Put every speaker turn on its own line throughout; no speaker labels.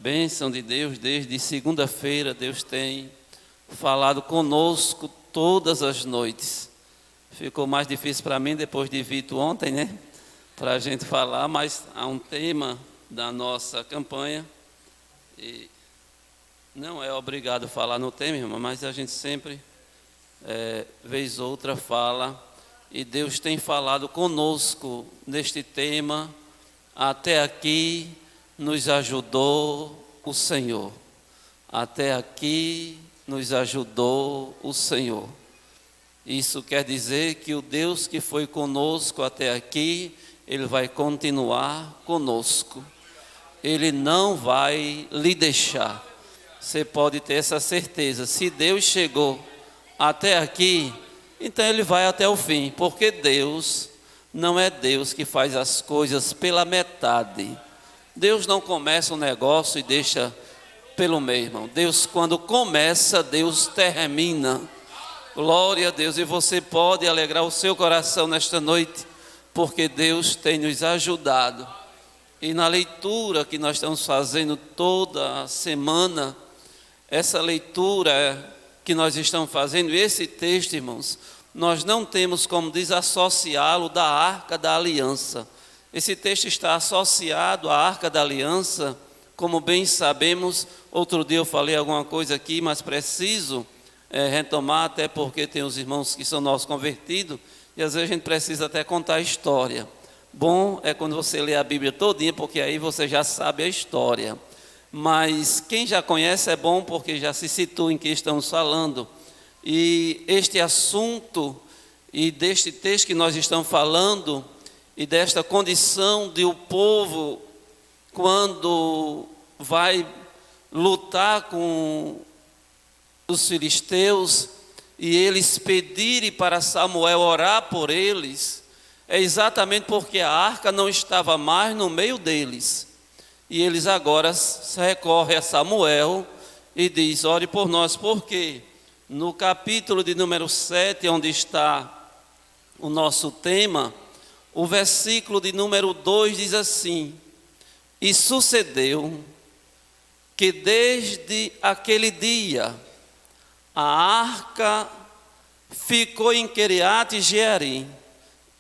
bênção de Deus, desde segunda-feira, Deus tem falado conosco todas as noites. Ficou mais difícil para mim depois de Vitor ontem, né? Para a gente falar, mas há um tema da nossa campanha. E não é obrigado a falar no tema, irmão, mas a gente sempre, vez outra, fala. E Deus tem falado conosco neste tema. Até aqui nos ajudou o Senhor. Até aqui nos ajudou o Senhor. Isso quer dizer que o Deus que foi conosco até aqui, Ele vai continuar conosco. Ele não vai lhe deixar. Você pode ter essa certeza. Se Deus chegou até aqui, então Ele vai até o fim. Porque Deus não é Deus que faz as coisas pela metade. Deus não começa um negócio e deixa pelo meio, irmão. Deus, quando começa, Deus termina. Glória a Deus. E você pode alegrar o seu coração nesta noite, porque Deus tem nos ajudado. E na leitura que nós estamos fazendo toda a semana, essa leitura que nós estamos fazendo, esse texto, irmãos, nós não temos como desassociá-lo da Arca da Aliança. Esse texto está associado à Arca da Aliança, como bem sabemos. Outro dia eu falei alguma coisa aqui, mas preciso retomar, até porque tem os irmãos que são nossos convertidos, e às vezes a gente precisa até contar a história. Bom é quando você lê a Bíblia todinha, porque aí você já sabe a história. Mas quem já conhece é bom, porque já se situa em que estamos falando. E este assunto, e deste texto que nós estamos falando, e desta condição de o povo, quando vai lutar com os filisteus, e eles pedirem para Samuel orar por eles, é exatamente porque a arca não estava mais no meio deles. E eles agora recorrem a Samuel e diz: ore por nós. Por quê? No capítulo de número 7, onde está o nosso tema, o versículo de número 2 diz assim: e sucedeu que desde aquele dia a arca ficou em Queriate Jearim.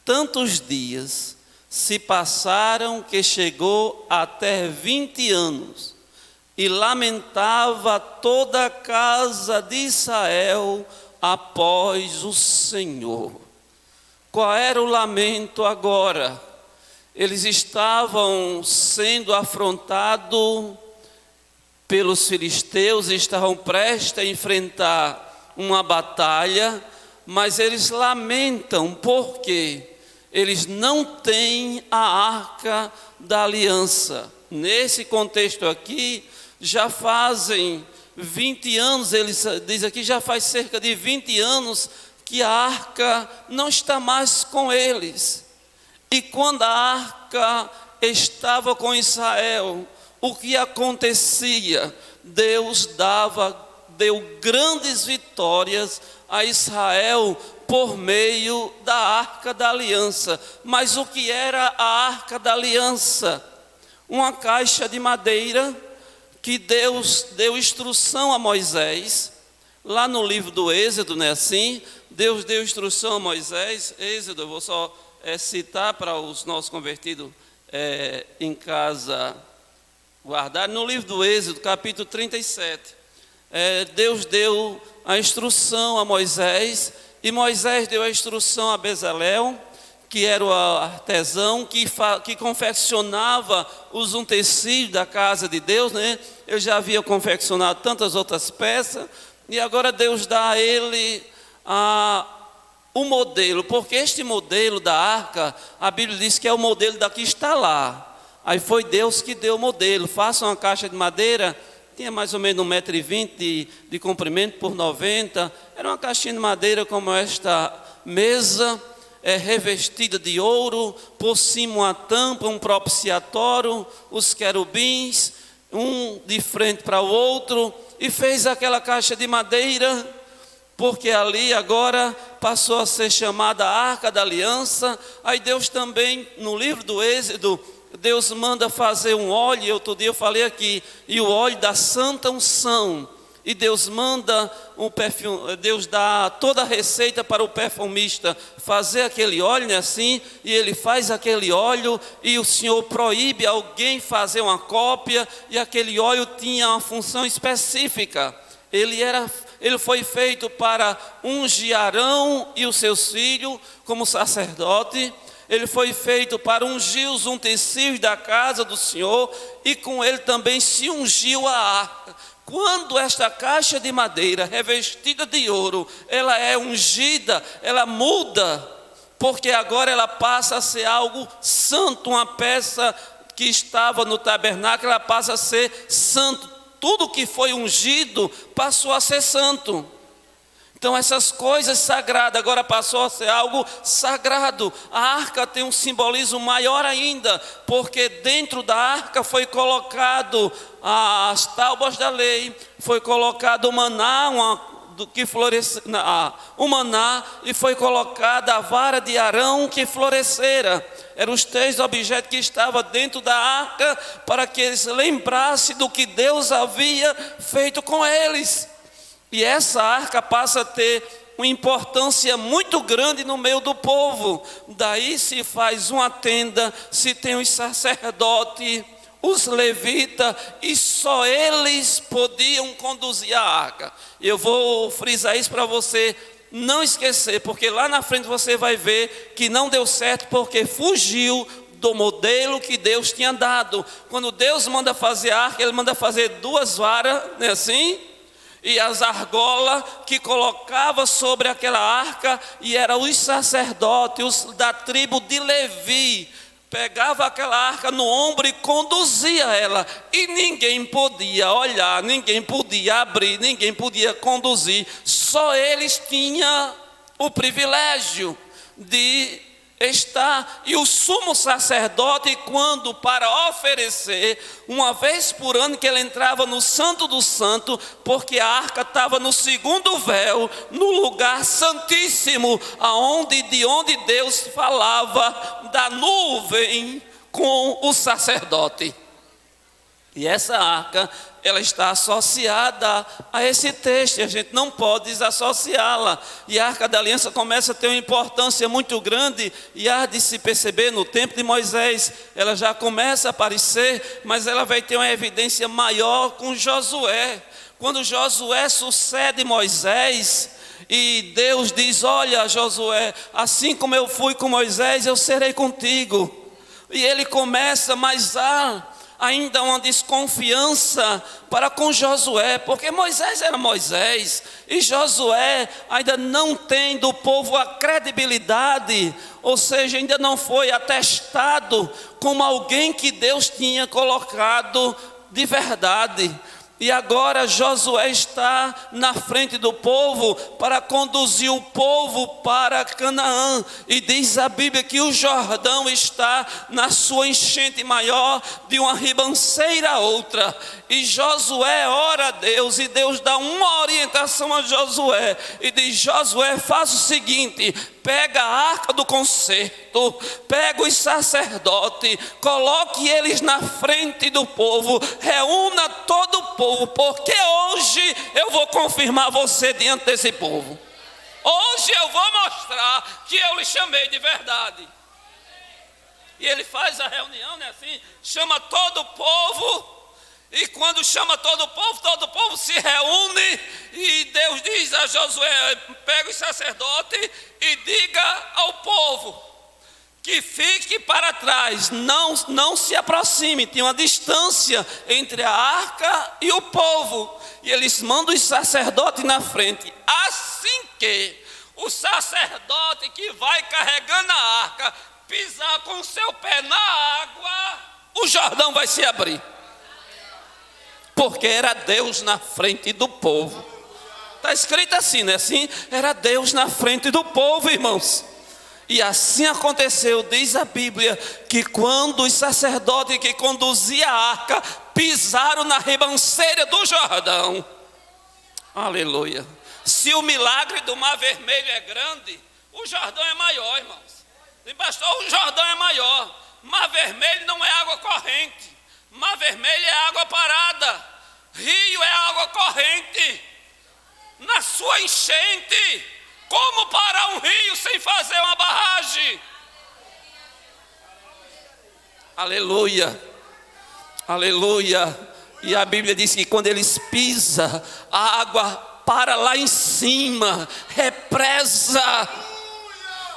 Tantos dias se passaram que chegou até 20 anos, e lamentava toda a casa de Israel após o Senhor. Qual era o lamento agora? Eles estavam sendo afrontados pelos filisteus, estavam prestes a enfrentar uma batalha, mas eles lamentam porque eles não têm a arca da aliança. Nesse contexto aqui, já fazem 20 anos, eles diz aqui, já faz cerca de 20 anos que a arca não está mais com eles. E quando a arca estava com Israel, o que acontecia? Deus deu grandes vitórias a Israel por meio da Arca da Aliança. Mas o que era a Arca da Aliança? Uma caixa de madeira que Deus deu instrução a Moisés. Lá no livro do Êxodo, não é assim? Deus deu instrução a Moisés. Êxodo, eu vou só citar para os nossos convertidos em casa guardar. No livro do Êxodo, capítulo 37, Deus deu a instrução a Moisés, e Moisés deu a instrução a Bezalel, que era o artesão que confeccionava os utensílios da casa de Deus, né? Eu já havia confeccionado tantas outras peças, e agora Deus dá a ele o modelo, porque este modelo da arca, a Bíblia diz que é o modelo da que está lá. Aí foi Deus que deu o modelo. Faça uma caixa de madeira, tinha mais ou menos 1,20 m de comprimento por 90. Era uma caixinha de madeira como esta mesa, revestida de ouro, por cima uma tampa, um propiciatório, os querubins, um de frente para o outro, e fez aquela caixa de madeira, porque ali agora passou a ser chamada a Arca da Aliança. Aí Deus também, no livro do Êxodo, Deus manda fazer um óleo, outro dia eu falei aqui, e o óleo da santa unção. E Deus manda um perfume, Deus dá toda a receita para o perfumista fazer aquele óleo, não é assim? E ele faz aquele óleo e o Senhor proíbe alguém fazer uma cópia, e aquele óleo tinha uma função específica. Ele foi feito para ungir Arão e os seus filhos como sacerdote. Ele foi feito para ungir os utensílios da casa do Senhor, e com ele também se ungiu a arca. Quando esta caixa de madeira revestida de ouro, ela é ungida, ela muda, porque agora ela passa a ser algo santo, uma peça que estava no tabernáculo, ela passa a ser santo. Tudo que foi ungido passou a ser santo. Então essas coisas sagradas agora passou a ser algo sagrado. A arca tem um simbolismo maior ainda, porque dentro da arca foi colocado as tábuas da lei, foi colocado o maná, o maná, e foi colocada a vara de Arão que florescera. Eram os 3 objetos que estavam dentro da arca, para que eles lembrassem do que Deus havia feito com eles. E essa arca passa a ter uma importância muito grande no meio do povo. Daí se faz uma tenda, se tem os sacerdotes, os levitas, e só eles podiam conduzir a arca. Eu vou frisar isso para você não esquecer, porque lá na frente você vai ver que não deu certo, porque fugiu do modelo que Deus tinha dado. Quando Deus manda fazer a arca, Ele manda fazer 2 varas, não é assim? E as argolas que colocava sobre aquela arca, e eram os sacerdotes, os da tribo de Levi, pegava aquela arca no ombro e conduzia ela, e ninguém podia olhar, ninguém podia abrir, ninguém podia conduzir, só eles tinham o privilégio de estar. E o sumo sacerdote, quando para oferecer, uma vez por ano que ele entrava no Santo do Santo, porque a arca estava no segundo véu, no lugar santíssimo, de onde Deus falava da nuvem com o sacerdote. E essa arca, ela está associada a esse texto, e a gente não pode desassociá-la. E a arca da aliança começa a ter uma importância muito grande, e há de se perceber no tempo de Moisés, ela já começa a aparecer, mas ela vai ter uma evidência maior com Josué. Quando Josué sucede Moisés, e Deus diz: olha, Josué, assim como eu fui com Moisés, eu serei contigo. E ele começa, mas ainda uma desconfiança para com Josué, porque Moisés era Moisés, e Josué ainda não tem do povo a credibilidade, ou seja, ainda não foi atestado como alguém que Deus tinha colocado de verdade. E agora Josué está na frente do povo para conduzir o povo para Canaã. E diz a Bíblia que o Jordão está na sua enchente maior, de uma ribanceira a outra. E Josué ora a Deus, e Deus dá uma orientação a Josué. E diz: Josué, faça o seguinte: pega a arca do concerto, pega os sacerdotes, coloque eles na frente do povo, reúna todo o povo, porque hoje eu vou confirmar você diante desse povo. Hoje eu vou mostrar que eu lhe chamei de verdade. E ele faz a reunião, né, assim, chama todo o povo. E quando chama todo o povo se reúne, e Deus diz a Josué: pega os sacerdotes e diga ao povo que fique para trás, não se aproxime. Tinha uma distância entre a arca e o povo, e eles mandam os sacerdotes na frente. Assim que o sacerdote que vai carregando a arca pisar com o seu pé na água, o Jordão vai se abrir. Porque era Deus na frente do povo. Está escrito assim, né? Assim, era Deus na frente do povo, irmãos. E assim aconteceu, diz a Bíblia, que quando os sacerdotes que conduziam a arca pisaram na ribanceira do Jordão. Aleluia. Se o milagre do Mar Vermelho é grande, o Jordão é maior, irmãos. E pastor, o Jordão é maior. Mar Vermelho não é água corrente. Mar Vermelho é água parada. Rio é água corrente. Na sua enchente, como parar um rio sem fazer uma barragem? Aleluia, aleluia. E a Bíblia diz que quando eles pisam, a água para lá em cima, represa,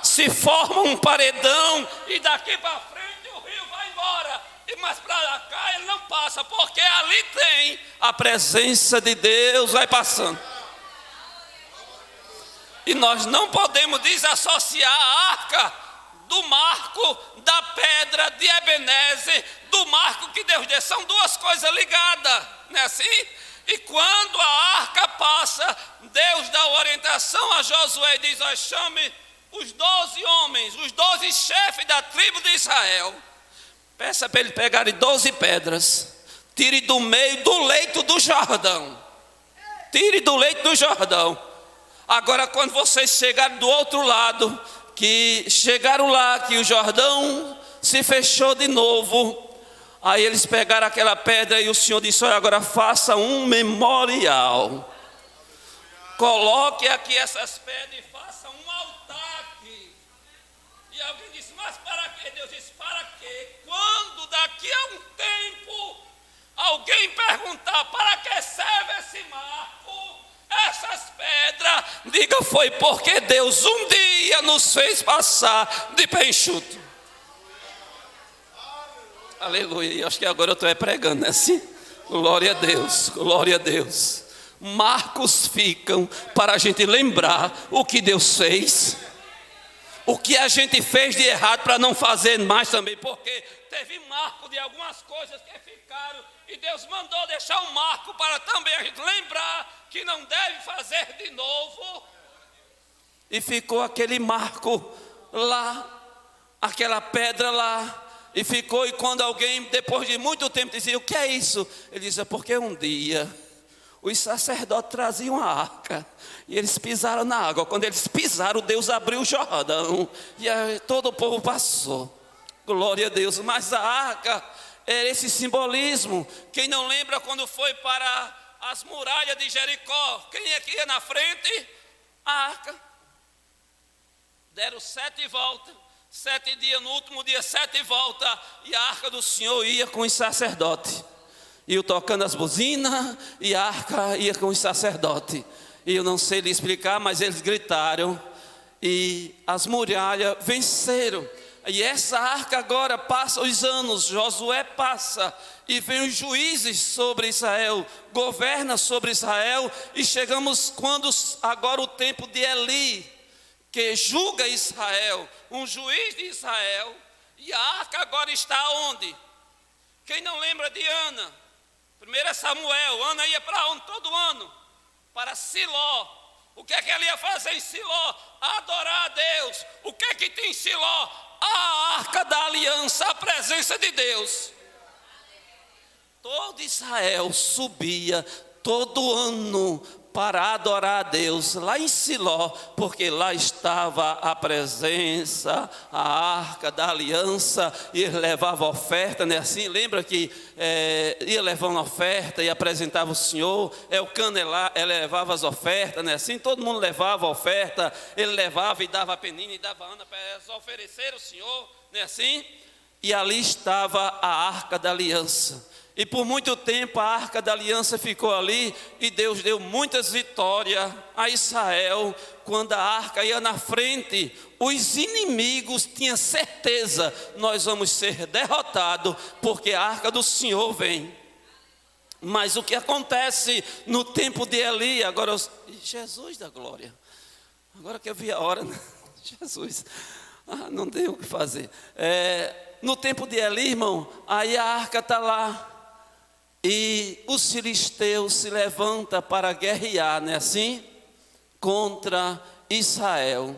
se forma um paredão, e daqui para frente o rio vai embora, mas para cá ele não passa, porque ali tem a presença de Deus, vai passando. E nós não podemos desassociar a arca do marco da pedra de Ebenezer, do marco que Deus deu. São duas coisas ligadas, não é assim? E quando a arca passa, Deus dá orientação a Josué e diz: chame os 12 homens, os 12 chefes da tribo de Israel. Peça para eles pegarem 12 pedras, tire do meio do leito do Jordão. Tire do leito do Jordão. Agora, quando vocês chegarem do outro lado, que chegaram lá, que o Jordão se fechou de novo, aí eles pegaram aquela pedra e o Senhor disse: olha, agora faça um memorial. Coloque aqui essas pedras e faça um altar aqui. E alguém disse: mas para quê? Deus disse: para quê? Quando daqui a um tempo alguém perguntar para que serve esse marco, essas pedras, diga: foi porque Deus um dia nos fez passar de pé enxuto. Aleluia. E acho que agora eu estou pregando, né? Assim? Glória a Deus, glória a Deus. Marcos ficam para a gente lembrar o que Deus fez, o que a gente fez de errado para não fazer mais também, porque teve marco de algumas coisas que ficaram e Deus mandou deixar um marco para também a gente lembrar que não deve fazer de novo. E ficou aquele marco lá, aquela pedra lá, e ficou. E quando alguém, depois de muito tempo, dizia: o que é isso? Ele dizia: porque um dia os sacerdotes traziam a arca e eles pisaram na água. Quando eles pisaram, Deus abriu o Jordão e aí todo o povo passou. Glória a Deus. Mas a arca era esse simbolismo. Quem não lembra quando foi para as muralhas de Jericó, quem é que ia na frente? A arca. Deram 7 voltas, 7 dias, no último dia 7 voltas, e a arca do Senhor ia com os sacerdotes. Iam tocando as buzinas e a arca ia com os sacerdotes. E eu não sei lhe explicar, mas eles gritaram e as muralhas venceram. E essa arca agora passa os anos, Josué passa e vem os juízes sobre Israel, governa sobre Israel, e chegamos quando agora o tempo de Eli, que julga Israel, um juiz de Israel, e a arca agora está onde? Quem não lembra de Ana? 1 Samuel, Ana ia para onde todo ano? Para Siló. O que é que ela ia fazer em Siló? Adorar a Deus. O que é que tem em Siló? A arca da aliança, a presença de Deus. Todo Israel subia todo ano para adorar a Deus lá em Siló, porque lá estava a presença, a arca da aliança, e ele levava oferta, né? Assim, lembra que ia levar uma oferta e apresentava o Senhor, o Cana levava as ofertas, né? Assim, todo mundo levava a oferta, ele levava e dava a Penina e dava a Ana para oferecer ao Senhor, né? Assim, e ali estava a arca da aliança. E por muito tempo a arca da aliança ficou ali, e Deus deu muitas vitórias a Israel. Quando a arca ia na frente, os inimigos tinham certeza: nós vamos ser derrotados, porque a arca do Senhor vem. Mas o que acontece no tempo de Eli, agora, Jesus da glória, agora que eu vi a hora, Jesus, não tem o que fazer. No tempo de Eli, irmão, aí a arca está lá. E os filisteus se levantam para guerrear, não é assim? Contra Israel.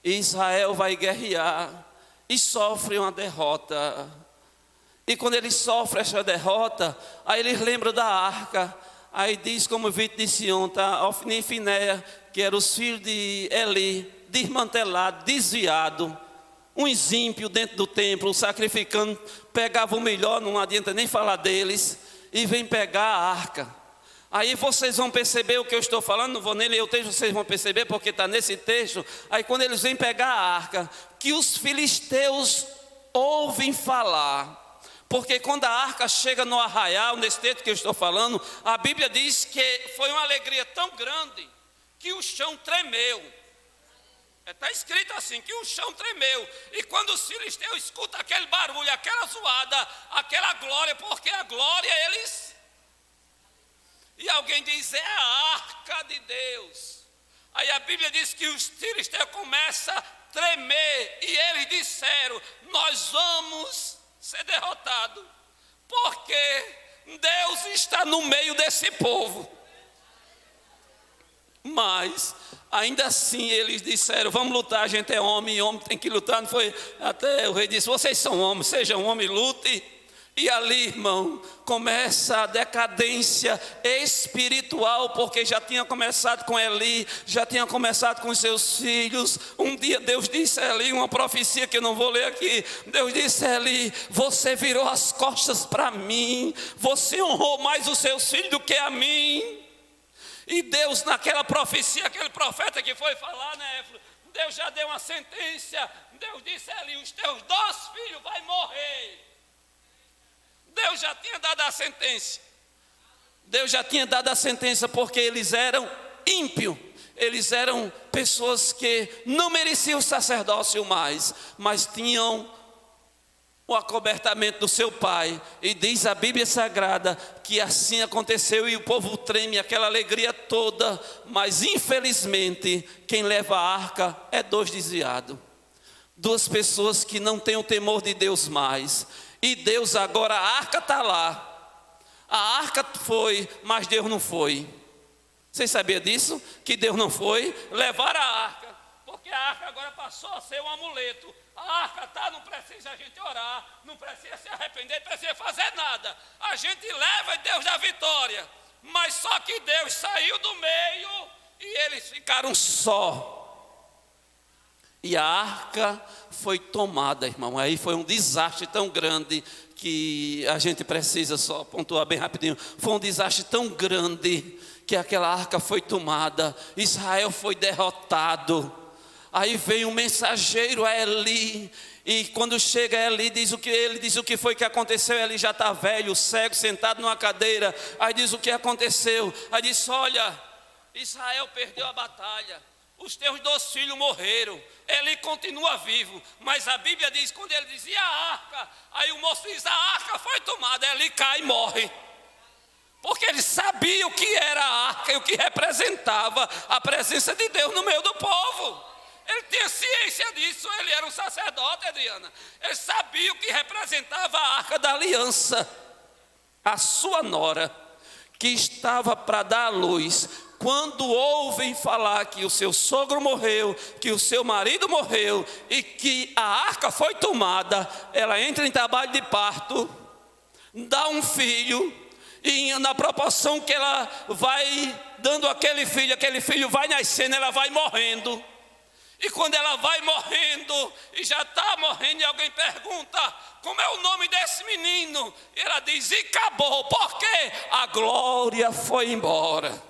E Israel vai guerrear e sofre uma derrota. E quando eles sofrem essa derrota, aí eles lembram da arca. Aí diz, como o Vitor disse ontem, Ofni e Finéia, que eram os filhos de Eli, desmantelado, desviado. uns ímpios dentro do templo, sacrificando, pegavam o melhor, não adianta nem falar deles, e vem pegar a arca. Aí vocês vão perceber o que eu estou falando, não vou nem ler o texto, vocês vão perceber porque está nesse texto. Aí quando eles vêm pegar a arca, que os filisteus ouvem falar. Porque quando a arca chega no arraial, nesse texto que eu estou falando, a Bíblia diz que foi uma alegria tão grande que o chão tremeu. Está escrito assim, que o chão tremeu. E quando os filisteus escutam aquele barulho, aquela zoada, aquela glória, porque a glória eles... E alguém diz, é a arca de Deus. Aí a Bíblia diz que os filisteus começam a tremer. E eles disseram, nós vamos ser derrotados, porque Deus está no meio desse povo. Mas, ainda assim, eles disseram, vamos lutar, a gente é homem, e homem tem que lutar. Não foi? Até o rei disse, vocês são homens, sejam homem, lute. E ali, irmão, começa a decadência espiritual, porque já tinha começado com Eli, já tinha começado com os seus filhos. Um dia Deus disse a Eli, uma profecia que eu não vou ler aqui. Deus disse a Eli, você virou as costas para mim, você honrou mais os seus filhos do que a mim. E Deus, naquela profecia, aquele profeta que foi falar, né, Deus já deu uma sentença. Deus disse a Eli, os teus 2 filhos vão morrer. Deus já tinha dado a sentença. Deus já tinha dado a sentença porque eles eram ímpios. Eles eram pessoas que não mereciam o sacerdócio mais, mas tinham o acobertamento do seu pai. E diz a Bíblia Sagrada que assim aconteceu e o povo treme, aquela alegria toda. Mas infelizmente quem leva a arca é 2 desviados. 2 pessoas que não têm o temor de Deus mais. E Deus agora, a arca está lá. A arca foi, mas Deus não foi. Vocês sabiam disso? Que Deus não foi? Levaram a arca, porque a arca agora passou a ser um amuleto. A arca está, não precisa a gente orar, não precisa se arrepender, não precisa fazer nada. A gente leva e Deus dá vitória. Mas só que Deus saiu do meio e eles ficaram só. E a arca foi tomada, irmão. Aí foi um desastre tão grande que a gente precisa só pontuar bem rapidinho. Foi um desastre tão grande que aquela arca foi tomada. Israel foi derrotado. Aí veio um mensageiro a Eli. E quando chega Eli, ele diz o que foi que aconteceu. Eli já está velho, cego, sentado numa cadeira. Aí diz o que aconteceu. Aí diz, olha, Israel perdeu a batalha. Os teus 2 filhos morreram. Ele continua vivo. Mas a Bíblia diz, quando ele dizia a arca, aí o moço diz, a arca foi tomada. Ele cai e morre. Porque ele sabia o que era a arca e o que representava a presença de Deus no meio do povo. Ele tinha ciência disso. Ele era um sacerdote, Adriana. Ele sabia o que representava a arca da aliança. A sua nora, que estava para dar à luz, quando ouvem falar que o seu sogro morreu, que o seu marido morreu e que a arca foi tomada, ela entra em trabalho de parto, dá um filho, e na proporção que ela vai dando aquele filho vai nascendo, ela vai morrendo. E quando ela vai morrendo, e já está morrendo, e alguém pergunta, como é o nome desse menino? E ela diz, e acabou, porque a glória foi embora.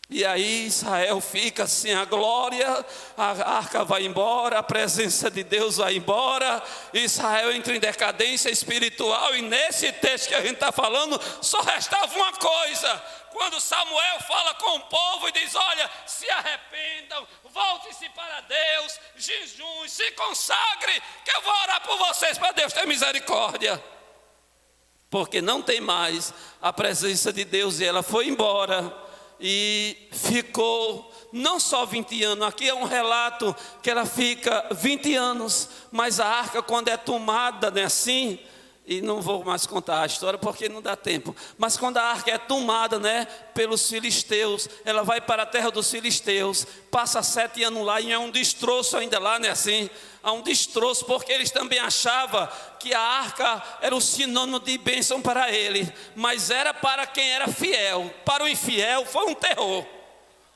E aí Israel fica sem a glória, a arca vai embora, a presença de Deus vai embora, Israel entra em decadência espiritual. E nesse texto que a gente está falando, só restava uma coisa. Quando Samuel fala com o povo e diz, olha, se arrependam, volte-se para Deus, jejum, se consagre, que eu vou orar por vocês para Deus ter misericórdia. Porque não tem mais a presença de Deus e ela foi embora. E ficou não só 20 anos, aqui é um relato que ela fica 20 anos, mas a arca quando é tomada, né, assim, e não vou mais contar a história porque não dá tempo, mas quando a arca é tomada, né, pelos filisteus, ela vai para a terra dos filisteus, passa 7 anos lá e é um destroço ainda lá, né, assim, há um destroço, porque eles também achavam que a arca era um sinônimo de bênção para ele, mas era para quem era fiel. Para o infiel foi um terror,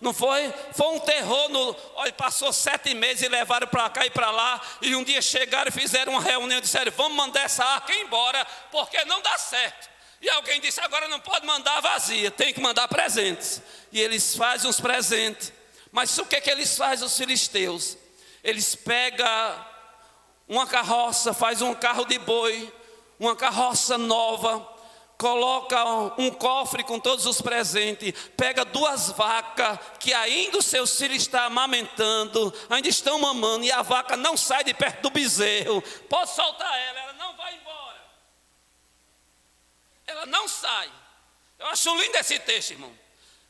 Não foi? Foi um terror. Olha, passou 7 meses e levaram para cá e para lá. E um dia chegaram e fizeram uma reunião e disseram: vamos mandar essa arca embora, porque não dá certo. E alguém disse: agora não pode mandar vazia, tem que mandar presentes. E eles fazem uns presentes. Mas o que eles fazem, os filisteus? Eles pegam uma carroça, faz um carro de boi, uma carroça nova, coloca um cofre com todos os presentes, pega 2 vacas que ainda os seus filhos estão amamentando, ainda estão mamando, e a vaca não sai de perto do bezerro. Pode soltar ela não vai embora. Ela não sai. Eu acho lindo esse texto, irmão.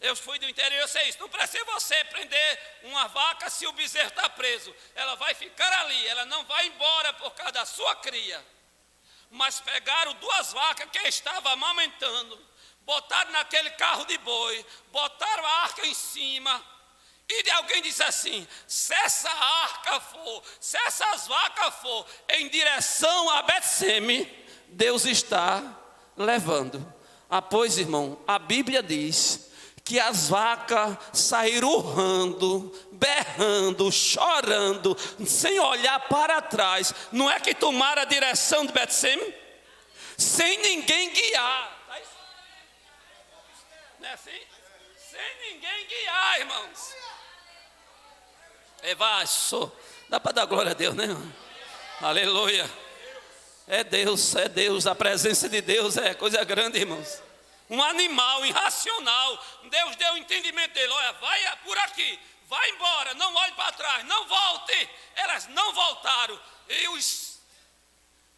Eu fui do interior, eu sei isso. Não precisa você prender uma vaca se o bezerro está preso. Ela vai ficar ali, ela não vai embora por causa da sua cria. Mas pegaram 2 vacas que estavam amamentando, botaram naquele carro de boi, botaram a arca em cima, e alguém disse assim: se essa arca for, se essas vacas for em direção a Betseme, Deus está levando. Pois, irmão, a Bíblia diz que as vacas saíram urrando, berrando, chorando, sem olhar para trás. Não é que tomaram a direção de Betseme? Sem ninguém guiar. Não é assim? Sem ninguém guiar, irmãos. Evaso. Dá para dar glória a Deus, né, irmão? Aleluia. É Deus. A presença de Deus é coisa grande, irmãos. Um animal irracional, Deus deu o entendimento dele: olha, vai por aqui, vai embora, não olhe para trás, não volte. Elas não voltaram, e os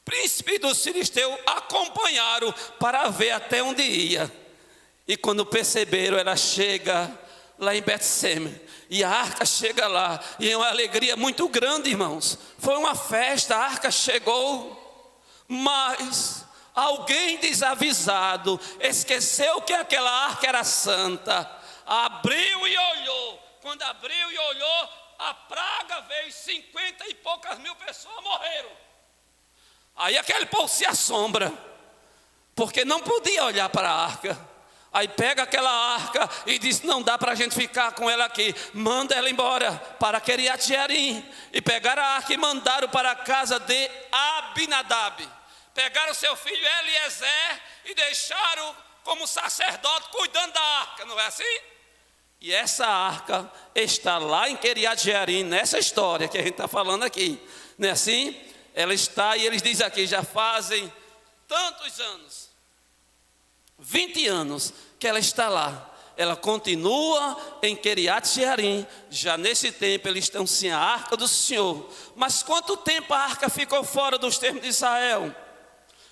príncipes dos filisteus acompanharam para ver até onde ia. E quando perceberam, ela chega lá em Betseme, e a arca chega lá, e é uma alegria muito grande, irmãos. Foi uma festa, a arca chegou, mas alguém desavisado esqueceu que aquela arca era santa. Abriu e olhou. Quando abriu e olhou, a praga veio, 50 e poucas mil pessoas morreram. Aí aquele povo se assombra, porque não podia olhar para a arca. Aí pega aquela arca e diz: não dá para a gente ficar com ela aqui, manda ela embora para Queriat Jearim. E pegaram a arca e mandaram para a casa de Abinadab. Pegaram seu filho Eliezer e deixaram como sacerdote cuidando da arca, não é assim? E essa arca está lá em Queriat Jearim, nessa história que a gente está falando aqui, não é assim? Ela está, e eles dizem aqui, já fazem tantos anos, 20 anos que ela está lá. Ela continua em Queriat Jearim. Já nesse tempo eles estão sem a arca do Senhor. Mas quanto tempo a arca ficou fora dos termos de Israel?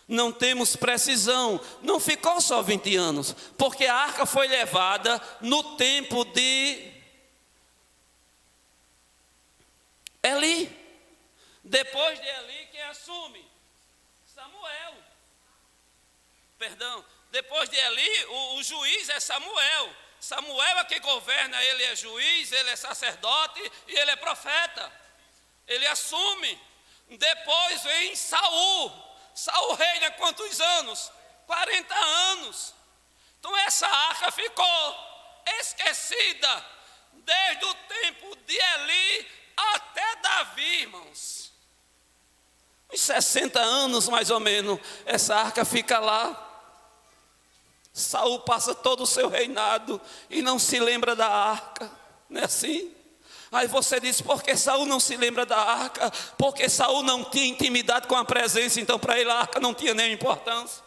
Não temos precisão. Não ficou só 20 anos, porque a arca foi levada no tempo de Eli. Depois de Eli, quem assume? Samuel. Perdão. Depois de Eli, o juiz é Samuel. Samuel é que governa, ele é juiz, ele é sacerdote e ele é profeta. Ele assume. Depois vem Saul. Saul reina quantos anos? 40 anos. Então essa arca ficou esquecida desde o tempo de Eli até Davi, irmãos. Uns 60 anos mais ou menos, essa arca fica lá. Saul passa todo o seu reinado e não se lembra da arca, não é assim? Aí você diz: por que Saul não se lembra da arca? Porque Saul não tinha intimidade com a presença, então para ele a arca não tinha nem importância.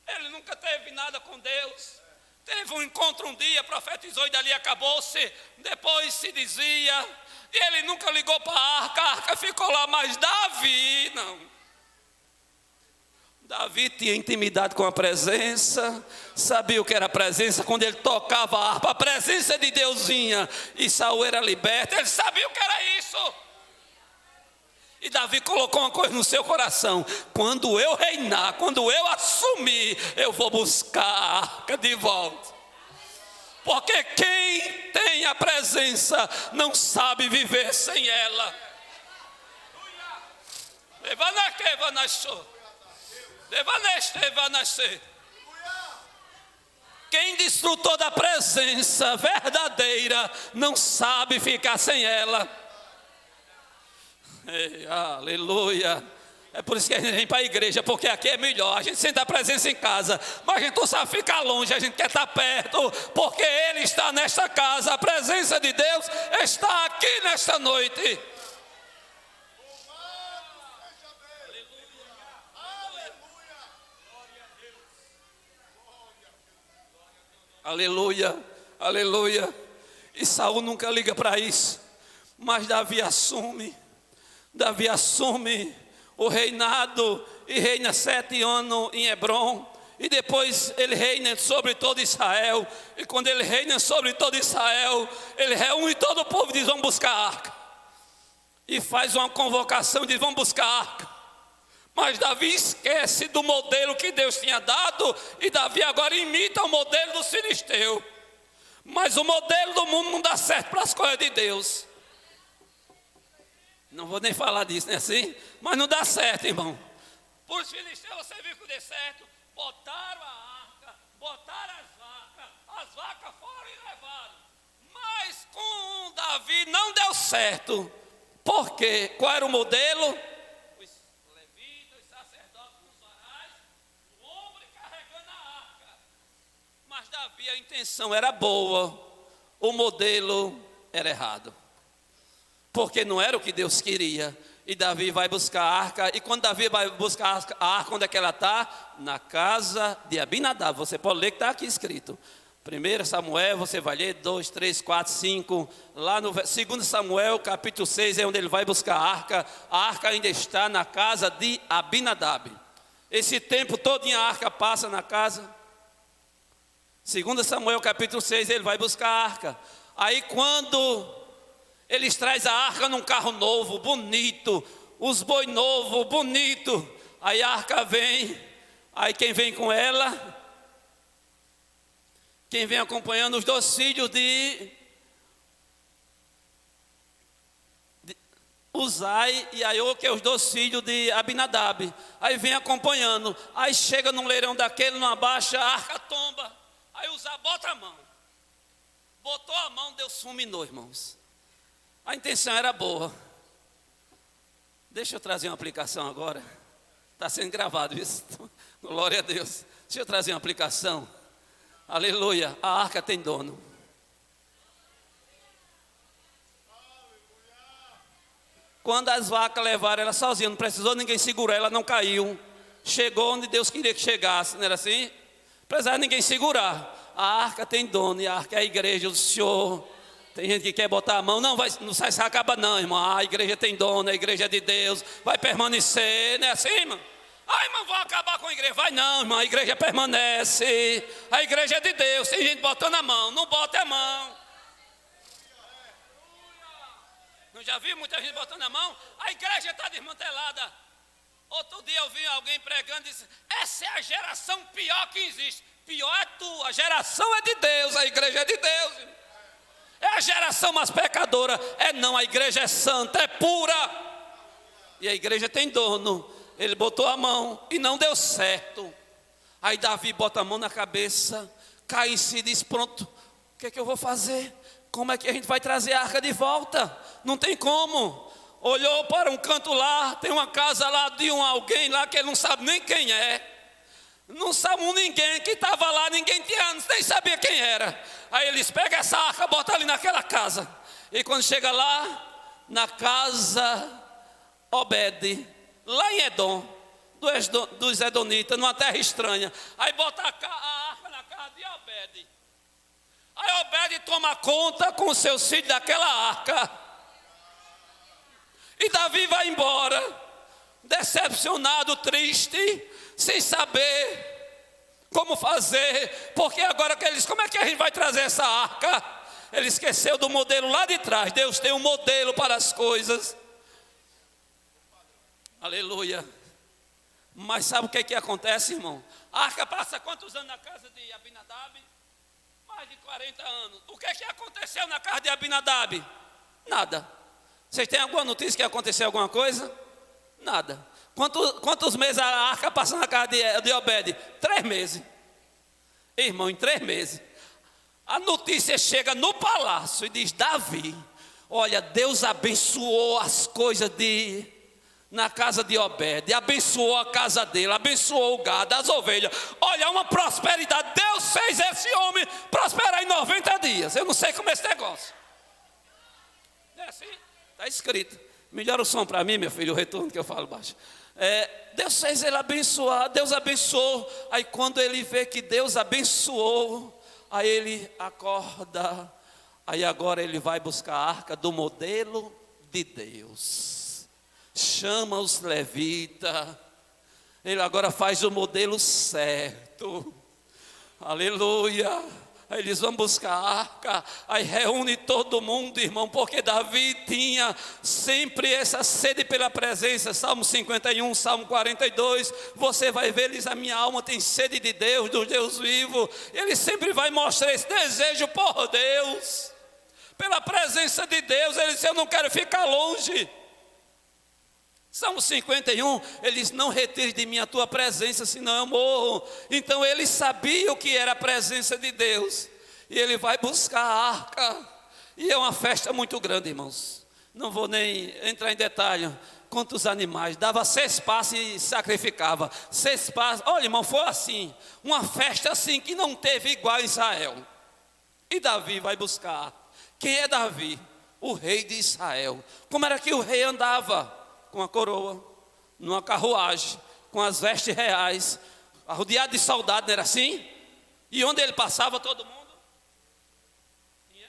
Ele nunca teve nada com Deus. Teve um encontro um dia, profetizou e dali acabou-se. Depois se dizia, e ele nunca ligou para a arca ficou lá. Mas Davi não. Davi tinha intimidade com a presença, sabia o que era a presença. Quando ele tocava a harpa, a presença de Deus vinha, e Saul era liberto. Ele sabia o que era isso. E Davi colocou uma coisa no seu coração: quando eu reinar, quando eu assumir, eu vou buscar a arca de volta. Porque quem tem a presença não sabe viver sem ela. Quem desfrutou da presença verdadeira não sabe ficar sem ela. Ei, aleluia. É por isso que a gente vem para a igreja, porque aqui é melhor. A gente sente a presença em casa, mas a gente não sabe ficar longe, a gente quer estar perto, porque Ele está nesta casa. A presença de Deus está aqui nesta noite. Aleluia, aleluia. E Saul nunca liga para isso, mas Davi assume o reinado e reina 7 anos em Hebrom. E depois ele reina sobre todo Israel. E quando ele reina sobre todo Israel, ele reúne todo o povo e diz: vamos buscar a arca. E faz uma convocação e diz: vamos buscar a arca. Mas Davi esquece do modelo que Deus tinha dado, e Davi agora imita o modelo dos filisteus. Mas o modelo do mundo não dá certo para as coisas de Deus. Não vou nem falar disso, não é assim? Mas não dá certo, irmão. Por os filisteus você viu que deu certo. Botaram a arca, botaram as vacas foram e levaram. Mas com Davi não deu certo. Por quê? Qual era o modelo? Davi, a intenção era boa, o modelo era errado, porque não era o que Deus queria. E Davi vai buscar a arca, e quando Davi vai buscar a arca, onde é que ela está? Na casa de Abinadab. Você pode ler que está aqui escrito. 1 Samuel, você vai ler 2, 3, 4, 5. Lá no 2 Samuel, capítulo 6, é onde ele vai buscar a arca. A arca ainda está na casa de Abinadab. Esse tempo todo a arca passa na casa. 2 Samuel capítulo 6, ele vai buscar a arca. Aí quando eles trazem a arca num carro novo, bonito, os boi novo, bonito, aí a arca vem, aí quem vem com ela, quem vem acompanhando os 2 filhos de Uzai e Aiô, que é os 2 filhos de Abinadab. Aí vem acompanhando, aí chega num leirão daquele, numa baixa, a arca tomba. Aí Uzai bota a mão. Botou a mão, Deus fulminou, irmãos. A intenção era boa. Deixa eu trazer uma aplicação agora. Está sendo gravado isso. Glória a Deus. Deixa eu trazer uma aplicação. Aleluia. A arca tem dono. Quando as vacas levaram ela sozinha, não precisou ninguém segurar, ela não caiu. Chegou onde Deus queria que chegasse, não era assim? Precisava ninguém segurar. A arca tem dono, e a arca é a igreja do Senhor. Tem gente que quer botar a mão, não sai se acaba não, irmão. A igreja tem dono, a igreja é de Deus, vai permanecer, não é assim, irmão? Ah, irmão, vou acabar com a igreja. Vai não, irmão, a igreja permanece. A igreja é de Deus, tem gente botando a mão, não bota a mão. Não já viu muita gente botando a mão? A igreja está desmantelada. Outro dia eu vi alguém pregando e disse: essa é a geração pior que existe. Pior é tu, a geração é de Deus, a igreja é de Deus. É a geração mais pecadora. É não, a igreja é santa, é pura. E a igreja tem dono. Ele botou a mão e não deu certo. Aí Davi bota a mão na cabeça, cai em si e diz: pronto, o que é que eu vou fazer? Como é que a gente vai trazer a arca de volta? Não tem como. Olhou para um canto lá, tem uma casa lá de alguém lá que ele não sabe nem quem é. Não sabe ninguém que estava lá, ninguém tinha, nem sabia quem era. Aí eles pegam essa arca, botam ali naquela casa. E quando chega lá, na casa Obed, lá em Edom, dos Edonitas, numa terra estranha. Aí bota a arca na casa de Obed. Aí Obed toma conta com os seus filhos daquela arca. E Davi vai embora, decepcionado, triste, sem saber como fazer, porque agora que ele diz: como é que a gente vai trazer essa arca? Ele esqueceu do modelo lá de trás. Deus tem um modelo para as coisas. Aleluia. Mas sabe o que acontece, irmão? A arca passa quantos anos na casa de Abinadab? Mais de 40 anos. O que aconteceu na casa de Abinadab? Nada. Vocês têm alguma notícia que aconteceu alguma coisa? Nada. Quantos meses a arca passa na casa de Obed? 3 meses. Irmão, em 3 meses. A notícia chega no palácio e diz: Davi, olha, Deus abençoou as coisas na casa de Obed, abençoou a casa dele, abençoou o gado, as ovelhas. Olha, uma prosperidade. Deus fez esse homem prosperar em 90 dias. Eu não sei como é esse negócio. É assim? Está escrito. Melhora o som para mim, meu filho, o retorno que eu falo baixo. Deus fez ele abençoar, Deus abençoou. Aí quando ele vê que Deus abençoou, aí ele acorda. Aí agora ele vai buscar a arca do modelo de Deus. Chama os levitas. Ele agora faz o modelo certo. Aleluia. Aí eles vão buscar a arca. Aí reúne todo mundo, irmão, porque Davi tinha sempre essa sede pela presença. Salmo 51, Salmo 42. Você vai ver, eles: a minha alma tem sede de Deus, do Deus vivo. Ele sempre vai mostrar esse desejo por Deus, pela presença de Deus. Ele disse: eu não quero ficar longe. Salmo 51, ele diz: não retires de mim a tua presença, senão eu morro. Então ele sabia o que era a presença de Deus, e ele vai buscar a arca. E é uma festa muito grande, irmãos. Não vou nem entrar em detalhe quantos animais, dava 6 passos e sacrificava 6 passos. Olha, irmão, foi assim, uma festa assim que não teve igual em Israel. E Davi vai buscar. Quem é Davi? O rei de Israel. Como era que o rei andava? Com a coroa, numa carruagem, com as vestes reais, rodeado de soldados, não era assim? E onde ele passava, todo mundo? Sim.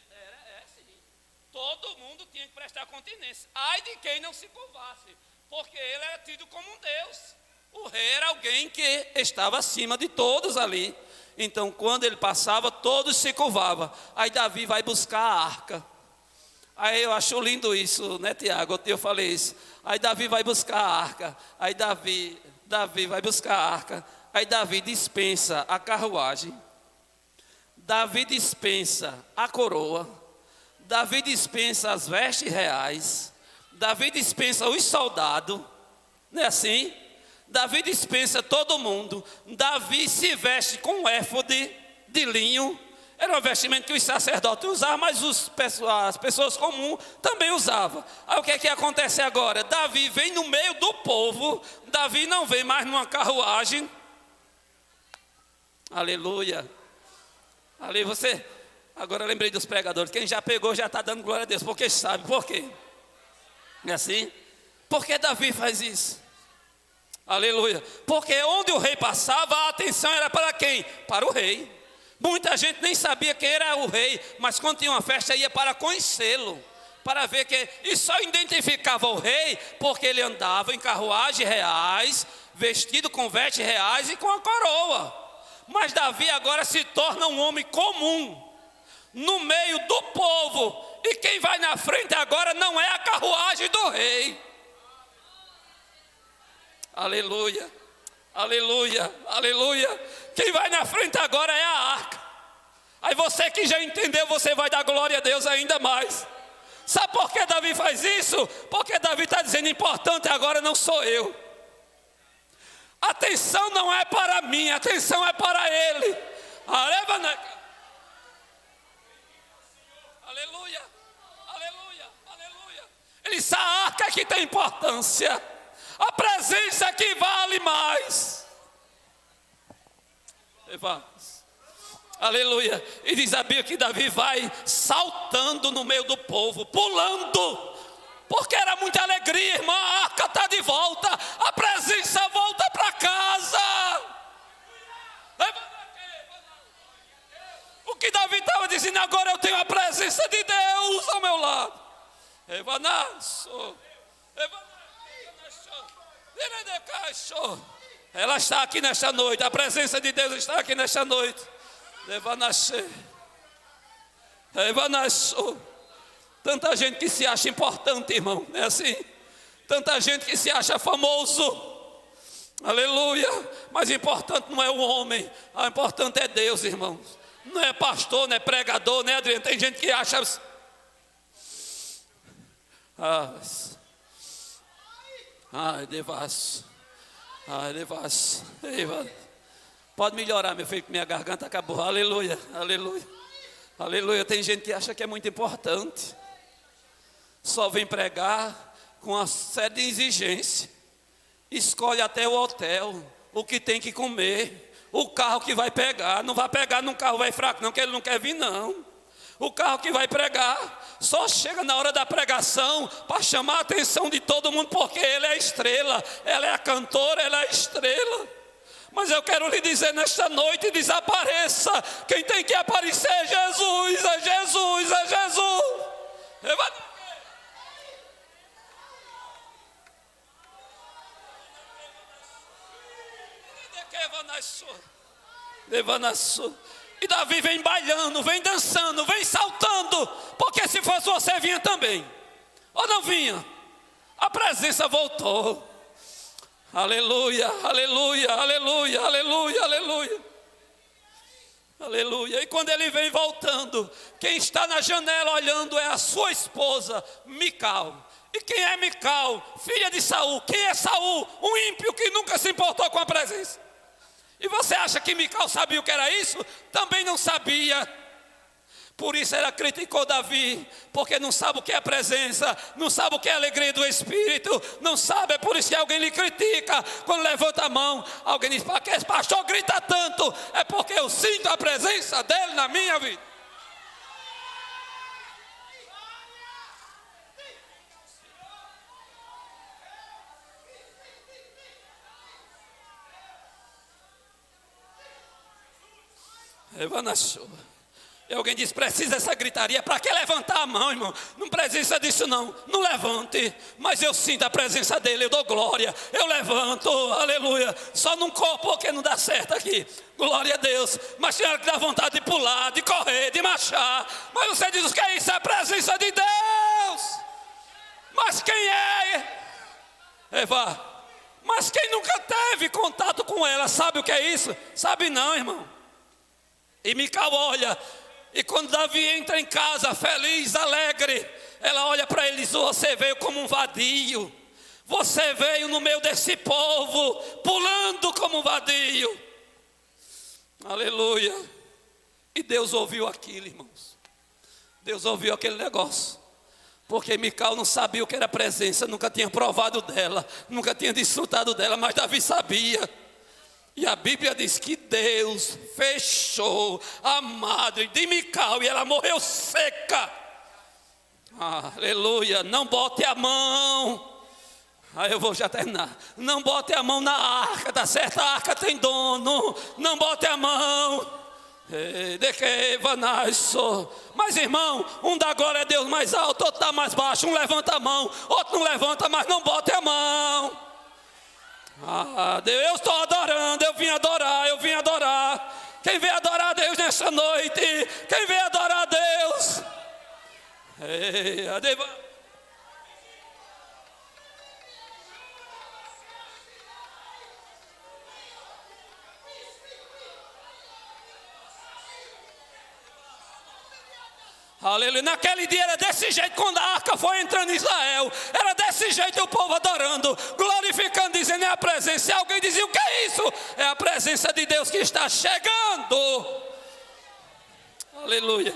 Todo mundo tinha que prestar continência. Ai de quem não se curvasse, porque ele era tido como um Deus. O rei era alguém que estava acima de todos ali. Então quando ele passava, todos se curvavam. Aí Davi vai buscar a arca. Aí eu acho lindo isso, né, Tiago? Eu falei isso. Aí Davi vai buscar a arca. Aí Davi vai buscar a arca. Aí Davi dispensa a carruagem. Davi dispensa a coroa. Davi dispensa as vestes reais. Davi dispensa os soldados. Não é assim? Davi dispensa todo mundo. Davi se veste com um éfode de linho. Era um vestimento que os sacerdotes usavam, mas as pessoas comuns também usavam. Aí o que é que acontece agora? Davi vem no meio do povo. Davi não vem mais numa carruagem. Aleluia. Ali você. Agora eu lembrei dos pregadores. Quem já pegou já está dando glória a Deus, porque sabe por quê. Não é assim? Por que Davi faz isso? Aleluia. Porque onde o rei passava, a atenção era para quem? Para o rei. Muita gente nem sabia quem era o rei, mas quando tinha uma festa ia para conhecê-lo, para ver que, e só identificava o rei porque ele andava em carruagens reais, vestido com vestes reais e com a coroa. Mas Davi agora se torna um homem comum, no meio do povo, e quem vai na frente agora não é a carruagem do rei. Aleluia. Aleluia, aleluia. Quem vai na frente agora é a arca. Aí você que já entendeu, você vai dar glória a Deus ainda mais. Sabe por que Davi faz isso? Porque Davi está dizendo: importante agora não sou eu. A atenção não é para mim, a atenção é para ele. Aleluia, aleluia, aleluia. Ele disse: a arca é que tem importância. A presença que vale mais. Aleluia. E diz a Bíblia que Davi vai saltando no meio do povo, pulando, porque era muita alegria, irmão. A arca está de volta, a presença volta para casa. O que Davi estava dizendo: agora eu tenho a presença de Deus ao meu lado. Ela está aqui nesta noite. A presença de Deus está aqui nesta noite. Tanta gente que se acha importante, irmão. É assim? Tanta gente que se acha famoso. Aleluia. Mas o importante não é o homem. O importante é Deus, irmãos. Não é pastor, não é pregador, não é Adriano. Tem gente que acha... Ai, devasso. Ai, devasso. Pode melhorar, meu filho, que minha garganta acabou. Aleluia, aleluia, Aleluia, tem gente que acha que é muito importante. Só vem pregar com uma série de exigências. Escolhe até o hotel, o que tem que comer, o carro que vai pegar. Não vai pegar num carro vai fraco não, que ele não quer vir não. O carro que vai pregar só chega na hora da pregação para chamar a atenção de todo mundo, porque ele é a estrela, ela é a cantora, ela é a estrela. Mas eu quero lhe dizer nesta noite, desapareça. Quem tem que aparecer é Jesus, é Jesus, é Jesus. E Davi vem bailando, vem dançando, vem saltando, porque se fosse você vinha também, ou não vinha? A presença voltou. Aleluia, aleluia, aleluia, aleluia, aleluia, aleluia. E quando ele vem voltando, quem está na janela olhando é a sua esposa Mical. E quem é Mical? Filha de Saul. Quem é Saul? Um ímpio que nunca se importou com a presença. E você acha que Mical sabia o que era isso? Também não sabia. Por isso ela criticou Davi, porque não sabe o que é a presença, não sabe o que é a alegria do Espírito, não sabe. É por isso que alguém lhe critica quando levanta a mão. Alguém diz: para que esse pastor grita tanto? É porque eu sinto a presença dele na minha vida. E alguém diz: precisa dessa gritaria? Para que levantar a mão, irmão? Não precisa disso não. Não levante. Mas eu sinto a presença dele, eu dou glória, eu levanto, aleluia. Só não corro porque não dá certo aqui, glória a Deus. Mas tem hora que dá vontade de pular, de correr, de marchar. Mas você diz: o que é isso? É a presença de Deus. Mas quem é? Eva, mas quem nunca teve contato com ela sabe o que é isso? Sabe não, irmão. E Mical olha, e quando Davi entra em casa feliz, alegre, ela olha para ele e diz: você veio como um vadio, você veio no meio desse povo, pulando como um vadio. Aleluia. E Deus ouviu aquilo, irmãos. Deus ouviu aquele negócio, porque Mical não sabia o que era presença, nunca tinha provado dela, nunca tinha desfrutado dela, mas Davi sabia. E a Bíblia diz que Deus fechou a madre de Mical e ela morreu seca. Aleluia. Não bote a mão. Aí eu vou já terminar. Não bote a mão na arca, tá certo? A arca tem dono. Não bote a mão. De que vanasso. Mas irmão, um dá glória a Deus mais alto, outro dá mais baixo. Um levanta a mão, outro não levanta, mas não bote a mão. Deus, eu estou adorando, eu vim adorar. Quem vem adorar a Deus nessa noite? Quem vem adorar a Deus? Aleluia. Naquele dia era desse jeito. Quando a arca foi entrando em Israel, era desse jeito, o povo adorando, glorificando, dizendo: é a presença. E alguém dizia: o que é isso? É a presença de Deus que está chegando. Aleluia.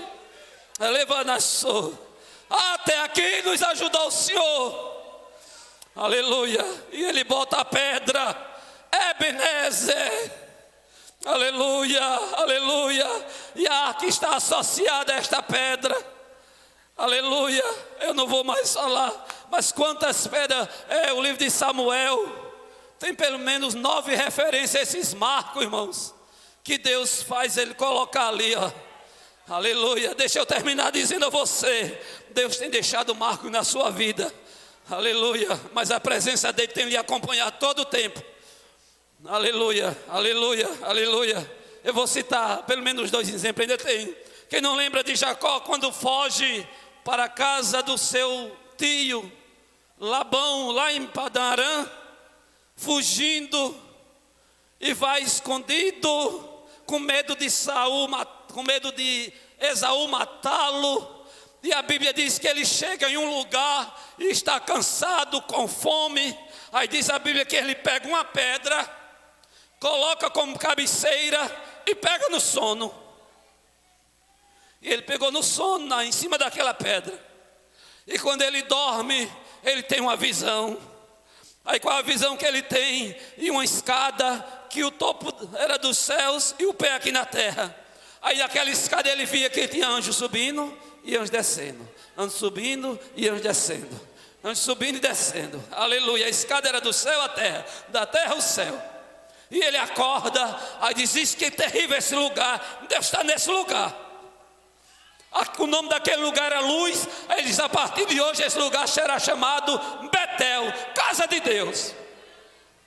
Até aqui nos ajudou o Senhor. Aleluia. E ele bota a pedra, Ebenezer. Aleluia, aleluia. E a arca está associada a esta pedra. Aleluia. Eu não vou mais falar, mas quantas pedras? O livro de Samuel tem pelo menos 9 referências a esses marcos, irmãos, que Deus faz ele colocar ali, ó. Aleluia. Deixa eu terminar dizendo a você: Deus tem deixado marcos na sua vida. Aleluia. Mas a presença dele tem lhe acompanhado todo o tempo. Aleluia, aleluia, aleluia. Eu vou citar pelo menos 2 exemplos, ainda tem. Quem não lembra de Jacó quando foge para a casa do seu tio Labão, lá em Padã Arã, fugindo, e vai escondido, com medo de com medo de Esaú matá-lo. E a Bíblia diz que ele chega em um lugar e está cansado, com fome. Aí diz a Bíblia que ele pega uma pedra, coloca como cabeceira e pega no sono. E ele pegou no sono, em cima daquela pedra. E quando ele dorme, ele tem uma visão. Aí qual a visão que ele tem? E uma escada, que o topo era dos céus e o pé aqui na terra. Aí naquela escada ele via que tinha anjos subindo e anjos descendo. Anjos subindo e anjos descendo. Anjos subindo e descendo. Aleluia. A escada era do céu à terra, da terra ao céu. E ele acorda, aí diz: isso que é terrível esse lugar. Deus está nesse lugar. O nome daquele lugar era Luz. Aí ele diz: a partir de hoje esse lugar será chamado Betel, casa de Deus.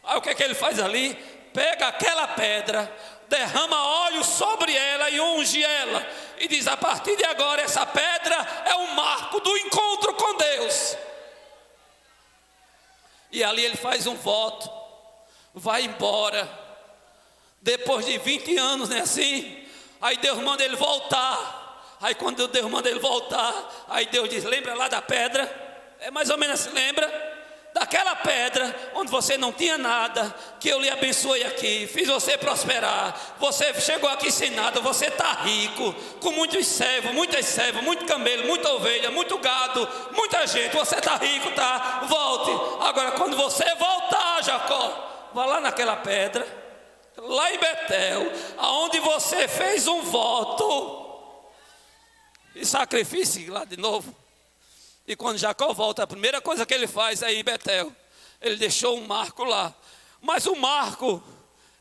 Aí o que é que ele faz ali? Pega aquela pedra, derrama óleo sobre ela e unge ela. E diz: a partir de agora essa pedra é um marco do encontro com Deus. E ali ele faz um voto, vai embora. Depois de 20 anos, não é assim? Aí Deus manda ele voltar. Aí quando Deus manda ele voltar, aí Deus diz: lembra lá da pedra? É mais ou menos assim, lembra? Daquela pedra, onde você não tinha nada, que eu lhe abençoei aqui, fiz você prosperar. Você chegou aqui sem nada, você está rico, com muitos servos, muitas servas, muito camelo, muita ovelha, muito gado, muita gente. Você está rico, tá? Volte. Agora quando você voltar, Jacó, vá lá naquela pedra, lá em Betel, aonde você fez um voto e sacrifício lá de novo. E quando Jacó volta, a primeira coisa que ele faz é ir em Betel. Ele deixou um marco lá. Mas o marco,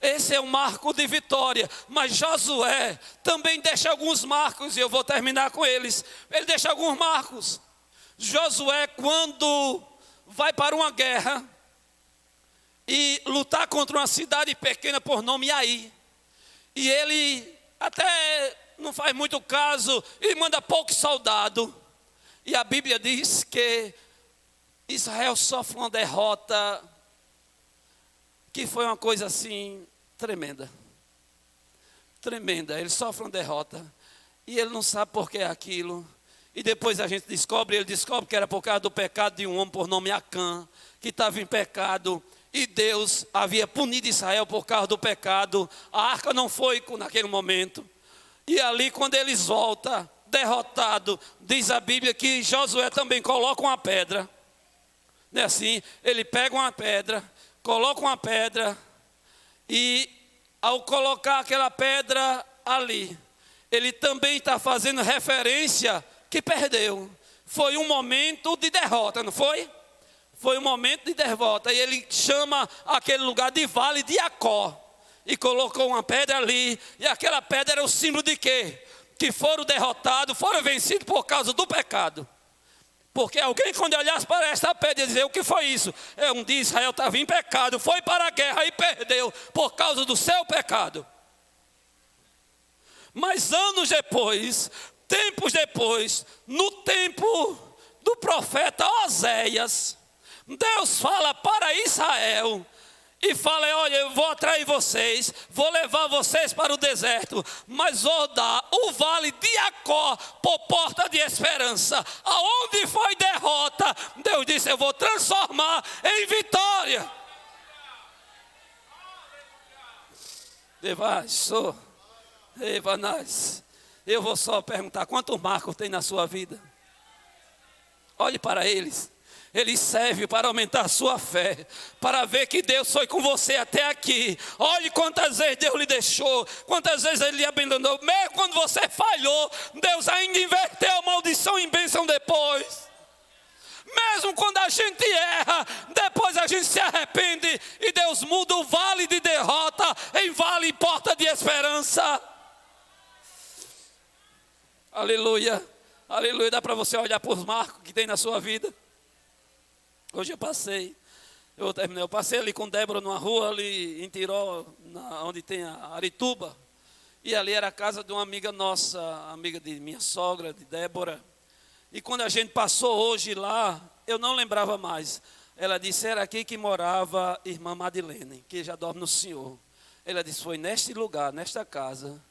esse é um marco de vitória. Mas Josué também deixa alguns marcos, e eu vou terminar com eles. Ele deixa alguns marcos. Josué, quando vai para uma guerra e lutar contra uma cidade pequena por nome Ai, e ele até não faz muito caso, ele manda poucos soldados. E a Bíblia diz que Israel sofre uma derrota que foi uma coisa assim tremenda. Tremenda. Ele sofre uma derrota e ele não sabe por que é aquilo. E depois a gente ele descobre que era por causa do pecado de um homem por nome Acã, que estava em pecado. E Deus havia punido Israel por causa do pecado. A arca não foi naquele momento. E ali quando eles voltam, derrotado, diz a Bíblia que Josué também coloca uma pedra. Não é assim? Ele pega uma pedra, coloca uma pedra, e ao colocar aquela pedra ali, ele também está fazendo referência que perdeu. Foi um momento de derrota, não foi? Foi um momento de derrota. E ele chama aquele lugar de Vale de Jacó. E colocou uma pedra ali. E aquela pedra era o símbolo de quê? Que foram derrotados, foram vencidos por causa do pecado. Porque alguém, quando olhasse para esta pedra, ia dizer: o que foi isso? Um dia Israel estava em pecado, foi para a guerra e perdeu por causa do seu pecado. Mas anos depois, tempos depois, no tempo do profeta Oséias, Deus fala para Israel e fala: olha, eu vou atrair vocês, vou levar vocês para o deserto, mas vou dar o vale de Jacó por porta de esperança. Aonde foi derrota, Deus disse: eu vou transformar em vitória. Eu vou só perguntar: quantos marcos tem na sua vida? Olhe para eles. Ele serve para aumentar a sua fé, para ver que Deus foi com você até aqui. Olhe quantas vezes Deus lhe deixou, quantas vezes Ele lhe abandonou. Mesmo quando você falhou, Deus ainda inverteu a maldição em bênção depois. Mesmo quando a gente erra, depois a gente se arrepende e Deus muda o vale de derrota em vale e porta de esperança. Aleluia, aleluia. Dá para você olhar para os marcos que tem na sua vida. Hoje eu passei ali com Débora numa rua ali em Tiró, onde tem a Arituba. E ali era a casa de uma amiga nossa, amiga de minha sogra, de Débora. E quando a gente passou hoje lá, eu não lembrava mais. Ela disse: era aqui que morava a irmã Madilene, que já dorme no Senhor. Ela disse: foi neste lugar, nesta casa,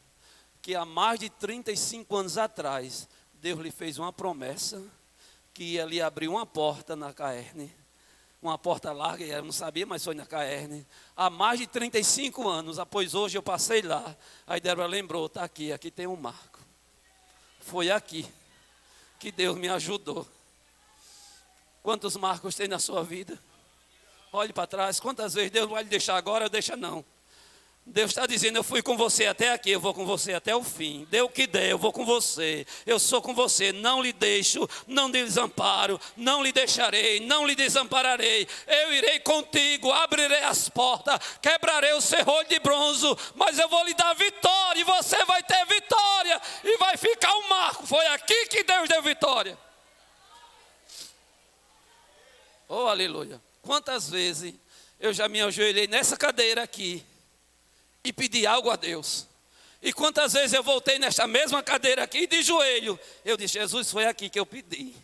que há mais de 35 anos atrás, Deus lhe fez uma promessa, que ia lhe abrir uma porta na Caerne, uma porta larga, eu não sabia, mas foi na Caerne, há mais de 35 anos, após hoje eu passei lá, aí Débora lembrou: está aqui tem um marco. Foi aqui que Deus me ajudou. Quantos marcos tem na sua vida? Olhe para trás. Quantas vezes Deus vai lhe deixar agora ou deixa não? Deus está dizendo, eu fui com você até aqui, eu vou com você até o fim. Dê o que der, eu vou com você. Eu sou com você, não lhe deixo, não lhe desamparo, não lhe deixarei, não lhe desampararei. Eu irei contigo, abrirei as portas, quebrarei o serrolho de bronze, mas eu vou lhe dar vitória e você vai ter vitória e vai ficar um marco. Foi aqui que Deus deu vitória. Oh, aleluia. Quantas vezes eu já me ajoelhei nessa cadeira aqui e pedi algo a Deus. E quantas vezes eu voltei nesta mesma cadeira aqui de joelho, eu disse, Jesus, foi aqui que eu pedi.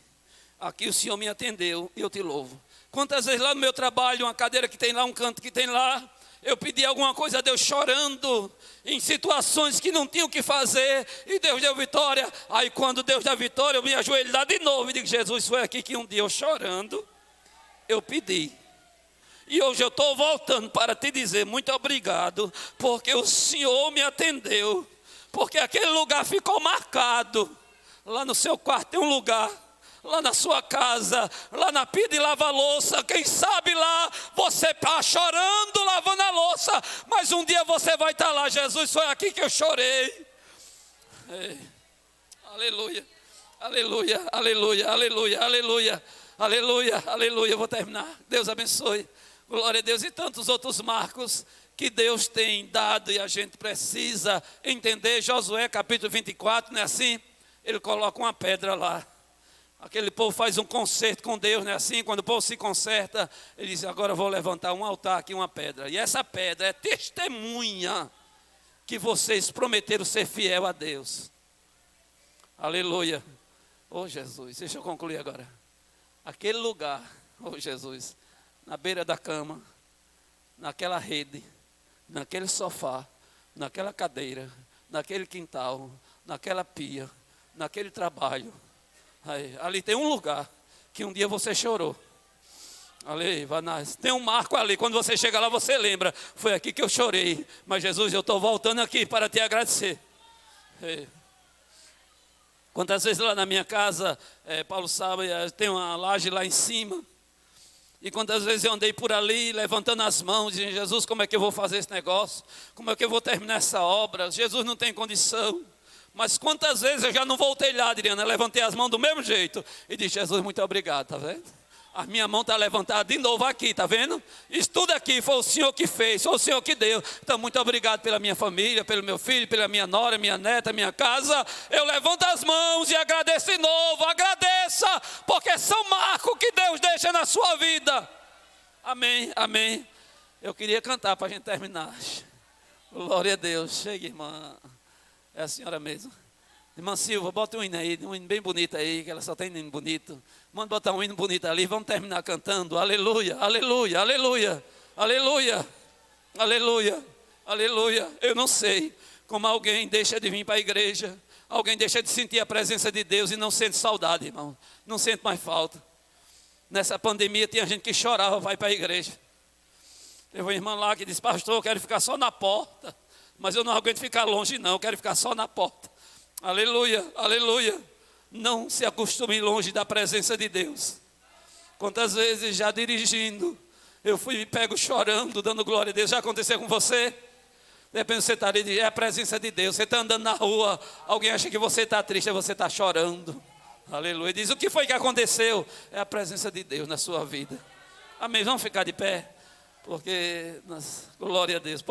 Aqui o Senhor me atendeu e eu te louvo. Quantas vezes lá no meu trabalho, uma cadeira que tem lá, um canto que tem lá, eu pedi alguma coisa a Deus chorando, em situações que não tinha o que fazer, e Deus deu vitória. Aí quando Deus dá vitória, eu me ajoelho lá de novo e digo, Jesus, foi aqui que um dia eu chorando, eu pedi. E hoje eu estou voltando para te dizer muito obrigado, porque o Senhor me atendeu, porque aquele lugar ficou marcado. Lá no seu quarto tem um lugar, lá na sua casa, lá na pia de lavar louça. Quem sabe lá você está chorando, lavando a louça, mas um dia você vai estar lá. Jesus, foi aqui que eu chorei. Ei. Aleluia, aleluia, aleluia, aleluia, aleluia, aleluia, aleluia. Eu vou terminar. Deus abençoe. Glória a Deus. E tantos outros marcos que Deus tem dado e a gente precisa entender. Josué capítulo 24, não é assim? Ele coloca uma pedra lá. Aquele povo faz um concerto com Deus, não é assim? Quando o povo se conserta, ele diz, agora eu vou levantar um altar aqui, uma pedra. E essa pedra é testemunha que vocês prometeram ser fiel a Deus. Aleluia. Oh Jesus, deixa eu concluir agora. Aquele lugar, oh Jesus, na beira da cama, naquela rede, naquele sofá, naquela cadeira, naquele quintal, naquela pia, naquele trabalho. Aí, ali tem um lugar que um dia você chorou. Ali, Vanás, tem um marco ali. Quando você chega lá, você lembra. Foi aqui que eu chorei. Mas Jesus, eu estou voltando aqui para te agradecer. Aí. Quantas vezes lá na minha casa, Paulo sabe, tem uma laje lá em cima. E quantas vezes eu andei por ali, levantando as mãos, dizendo, Jesus, como é que eu vou fazer esse negócio? Como é que eu vou terminar essa obra? Jesus não tem condição. Mas quantas vezes eu já não voltei lá, Adriana, levantei as mãos do mesmo jeito. E disse, Jesus, muito obrigado, tá vendo? A minha mão está levantada de novo aqui, tá vendo? Isso tudo aqui foi o Senhor que fez, foi o Senhor que deu. Então, muito obrigado pela minha família, pelo meu filho, pela minha nora, minha neta, minha casa. Eu levanto as mãos e agradeço de novo. Agradeça, porque são marcos que Deus deixa na sua vida. Amém, amém. Eu queria cantar para a gente terminar. Glória a Deus. Chega, irmã. É a senhora mesmo. Irmã Silva, bota um hino aí, um hino bem bonito aí, que ela só tem hino bonito. Manda botar um hino bonito ali, vamos terminar cantando. Aleluia, aleluia, aleluia, aleluia, aleluia, aleluia. Eu não sei como alguém deixa de vir para a igreja, alguém deixa de sentir a presença de Deus e não sente saudade, irmão. Não sente mais falta. Nessa pandemia tinha gente que chorava, vai para a igreja. Teve uma irmã lá que disse, pastor, eu quero ficar só na porta. Mas eu não aguento ficar longe não, eu quero ficar só na porta. Aleluia, aleluia. Não se acostume longe da presença de Deus. Quantas vezes já dirigindo, eu fui me pego chorando, dando glória a Deus. Já aconteceu com você? De repente você está ali, é a presença de Deus. Você está andando na rua, alguém acha que você está triste, você está chorando. Aleluia. Diz, o que foi que aconteceu? É a presença de Deus na sua vida. Amém, vamos ficar de pé. Porque, glória a Deus.